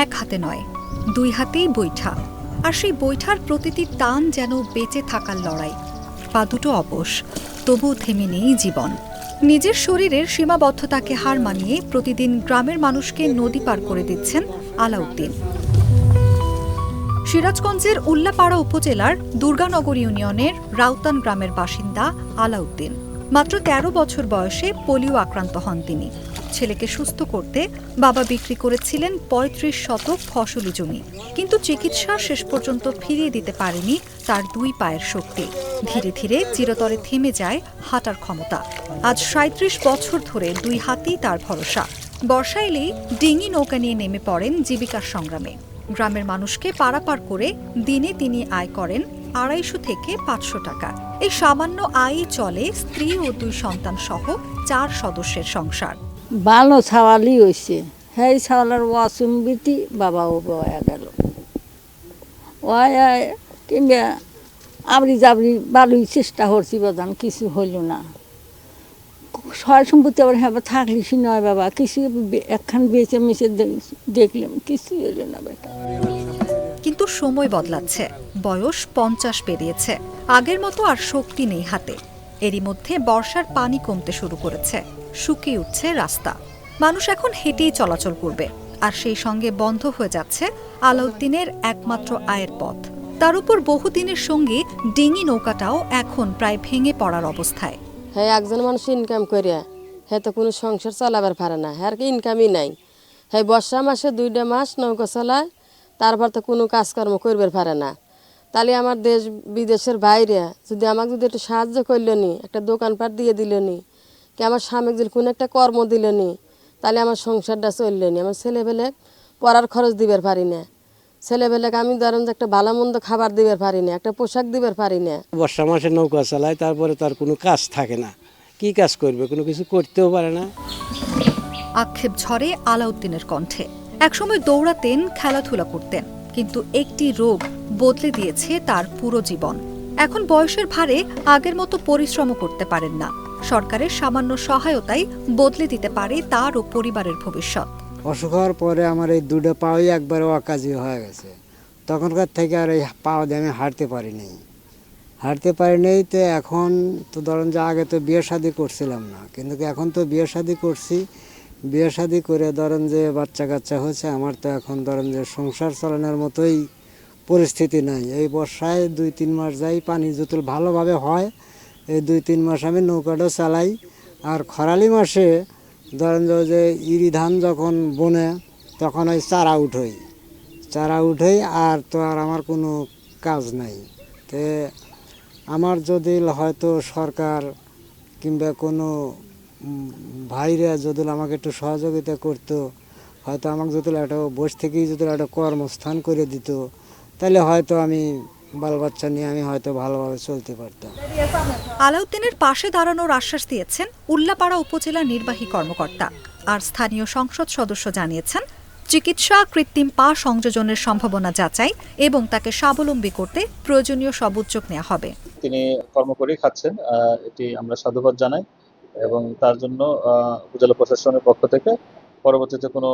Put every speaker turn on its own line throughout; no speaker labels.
এক হাতে নয়, দুই হাতেই বৈঠা, আর সেই বৈঠার প্রতিটি টান যেন বেঁচে থাকার লড়াই। পা দুটো অবশ, তবুও থেমে নেই জীবন। নিজের শরীরের সীমাবদ্ধতাকে হার মানিয়ে প্রতিদিন গ্রামের মানুষকে নদী পার করে দিচ্ছেন আলাউদ্দিন। সিরাজগঞ্জের উল্লাপাড়া উপজেলার দুর্গানগর ইউনিয়নের রাউতান গ্রামের বাসিন্দা আলাউদ্দিন। মাত্র ১৩ বছর বয়সে পোলিও আক্রান্ত হন তিনি। ছেলেকে সুস্থ করতে বাবা বিক্রি করেছিলেন ৩৫ শতক ফসলি জমি, কিন্তু চিকিৎসা শেষ পর্যন্ত ফিরিয়ে দিতে পারেনি তার দুই পায়ের শক্তি। ধীরে ধীরে চিরতরে থেমে যায় হাঁটার ক্ষমতা। আজ ৩৭ বছর ধরে দুই হাতেই তার ভরসা। বর্ষা এলেই ডিঙি নৌকা নিয়ে নেমে পড়েন জীবিকার সংগ্রামে। গ্রামের মানুষকে পারাপার করে দিনে তিনি আয় করেন ২৫০ থেকে ৫০০ টাকা। এই সামান্য আয়ই চলে স্ত্রী ও ২ সন্তান সহ ৪ সদস্যের সংসার।
ভালো ছাওয়ালি হয়েছে, হ্যাঁ ছাওয়ালার ওয়াসুম্বিতি বাবাও বয়া গেল ওয়া কিংবা আবরি জাবরি ভালোই চেষ্টা করছি বাজান, কিছু হইল না। সয় সম্পত্তি আবার হ্যাঁ থাকলিস নয় বাবা, কিছু একখান বেঁচে মেচে দেখলাম, কিছু হইল না বেটা।
কিন্তু সময় বদলাচ্ছে, বয়স ৫০ পেরিয়েছে, আগের মতো আর শক্তি নেই হাতে। এরই মধ্যে বর্ষার পানি কমতে শুরু করেছে, শুকিয়ে উঠছে রাস্তা। মানুষ এখন হেঁটেই চলাচল করবে, আর সেই সঙ্গে বন্ধ হয়ে যাচ্ছে আলাউদ্দিনের একমাত্র আয়ের পথ। তার উপর বহুদিনের সঙ্গে ডিঙি নৌকাটাও এখন প্রায় ভেঙে পড়ার অবস্থায়।
হ্যাঁ, একজন মানুষ ইনকাম করিয়া হ্যাঁ তো কোনো সংসার চালাবার পারে না, হ্যাঁ কি ইনকামই নাই। হ্যাঁ বর্ষা মাসে ২টা মাস নৌকা চালায়, তারপর তো কোনো কাজকর্ম করবার পারে না। তাহলে আমার দেশ বিদেশের বাইরে যদি আমাকে যদি একটু সাহায্য করল নি, একটা দোকানপাট দিয়ে দিল নি, কি আমার স্বামীকে যদি কোনো একটা কর্ম দিল নি, তাহলে আমার সংসারটা চলল নি। আমার ছেলেবেলে পড়ার খরচ দিবার পারি না, ছেলেবেলাকে আমি ধরেন যে একটা ভালো মন্দ খাবার দিবার পারি না, একটা পোশাক দিবার পারি না।
বর্ষা মাসে নৌকা চালায়, তারপরে তার কোনো কাজ থাকে না, কি কাজ করবে, কোনো কিছু করতেও পারে না।
আক্ষেপ ঝরে আলাউদ্দিনের কণ্ঠে। একসময় দৌড়াতেন, খেলাধুলা করতেন, কিন্তু একটি রোগ বদলে দিয়েছে তার পুরো জীবন। এখন বয়সের ভারে আগের মতো পরিশ্রম করতে পারেন না। সরকারের সামান্য সহায়তাই বদলে দিতে পারে তার ও পরিবারের ভবিষ্যৎ।
অসুখ হওয়ার পরে আমার এই দুটো পাওয়াই একবারে অকাজী হয়ে গেছে। তখনকার থেকে আর এই পাওয়া দিয়ে আমি হাঁটতে পারিনি। তো এখন তো ধরেন যে আগে তো বিয়ে শাদি করছিলাম না, কিন্তু এখন তো বিয়ে শাদি করছি। বিয়ে শাদি করে ধরেন যে বাচ্চা কাচ্চা হয়েছে, আমার তো এখন ধরেন যে সংসার চালানোর মতোই পরিস্থিতি নাই। এই বর্ষায় ২-৩ মাস যাই, পানি যতুল ভালোভাবে হয়, এই ২-৩ মাস আমি নৌকাটা চালাই। আর খরালি মাসে ধরেন যে ইরি ধান যখন বনে তখন ওই চারা উঠোই, আর তো আর আমার কোনো কাজ নাই। তে আমার যদি হয়তো সরকার কিংবা কোনো ভাইরা যদি আমাকে একটু সহযোগিতা করতো, হয়তো আমাকে যদি একটা বসে থেকেই যদি একটা কর্মস্থান করে দিত, তাহলে হয়তো আমি বাল বাচ্চা নিয়ে আমি হয়তো ভালোভাবে চলতে পারতাম।
আলাউদ্দিনের পাশে দাঁড়ানোর আশ্বাস দিয়েছেন উল্লাপাড়া উপজেলা নির্বাহী কর্মকর্তা। আর স্থানীয় সংসদ সদস্য জানিয়েছেন, চিকিৎসা, কৃত্রিম পা সংযোজনের সম্ভাবনা যাচাই এবং তাকে স্বাবলম্বী করতে প্রয়োজনীয় সব উদ্যোগ নেওয়া হবে।
তিনি কর্ম করেই খাচ্ছেন, এটি আমরা সাধুবাদ জানাই, এবং তার জন্য উপজেলা প্রশাসনের পক্ষ থেকে পরবর্তীতে কোনো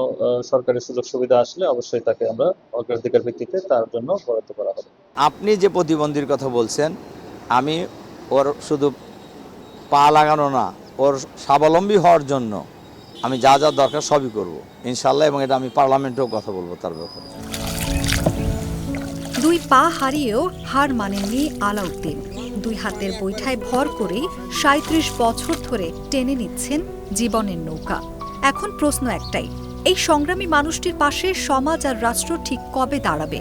সরকারি সুযোগ সুবিধা আসলে অবশ্যই তাকে আমরা অগ্রাধিকার ভিত্তিতে তার জন্য বরাদ্দ করা হবে।
আপনি যে প্রতিবন্ধীর কথা বলছেন, আমি ওর শুধু পা লাগানো না, ওর স্বাবলম্বী হওয়ার জন্য আমি যা যা দরকার সবই করব ইনশাল্লাহ, এবং এটা আমি পার্লামেন্টেও কথা বলবো তার ব্যাপারে।
দুই পা হারিয়েও হার মানেননি আলাউদ্দিন। দুই হাতের বৈঠায় ভর করেই ৩৭ বছর ধরে টেনে নিচ্ছেন জীবনের নৌকা। এখন প্রশ্ন একটাই, এই সংগ্রামী মানুষটির পাশে সমাজ আর রাষ্ট্র ঠিক কবে দাঁড়াবে?